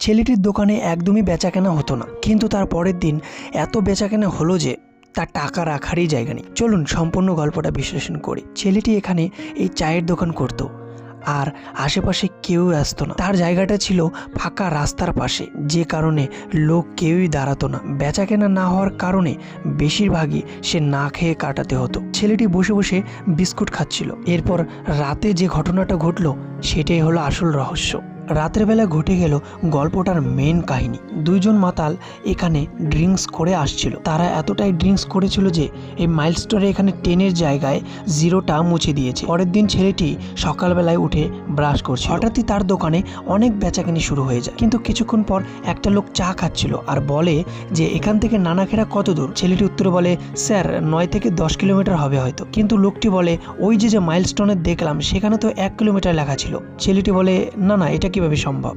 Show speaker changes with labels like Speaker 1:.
Speaker 1: ছেলেটির দোকানে একদমই বেচাকেনা হতো না, কিন্তু তার পরের দিন এত বেচাকেনা হলো যে তার টাকা রাখারই জায়গা নেই। চলুন সম্পূর্ণ গল্পটা বিশ্লেষণ করি। ছেলেটি এখানে এই চায়ের দোকান করত, আর আশেপাশে কেউ আসতো না। তার জায়গাটা ছিল ফাঁকা রাস্তার পাশে, যে কারণে লোক কেউই দাঁড়াতো না। বেচাকেনা না হওয়ার কারণে বেশিরভাগই সে না খেয়ে কাটাতে হতো। ছেলেটি বসে বসে বিস্কুট খাচ্ছিল। এরপর রাতে যে ঘটনাটা ঘটলো সেটাই হলো আসল রহস্য। রাতের বেলা ঘটে গেল গল্পটার মেন কাহিনী। দুইজন মাতাল এখানে ড্রিঙ্কস করে আসছিল। তারা এতটাই ড্রিঙ্কস করেছিল যে এই মাইলস্টোনে এখানে 10-এর জায়গায় 0টা মুছে দিয়েছে। পরের দিন ছেলেটি সকালবেলায় উঠে ব্রাশ করছিল। হঠাৎই তার দোকানে অনেক বেচাকেনি শুরু হয়ে যায়। কিন্তু কিছুক্ষণ পর একটা লোক চা খাচ্ছিল আর বলে যে এখান থেকে নানাখেড়া কত দূর। ছেলেটি উত্তরে বলে, স্যার 9 থেকে 10 কিলোমিটার হবে হয়তো। কিন্তু লোকটি বলে, ওই যে মাইলস্টোনে দেখলাম সেখানে তো 1 কিলোমিটার লেখা ছিল। ছেলেটি বলে, না না, এটা কিভাবে সম্ভব।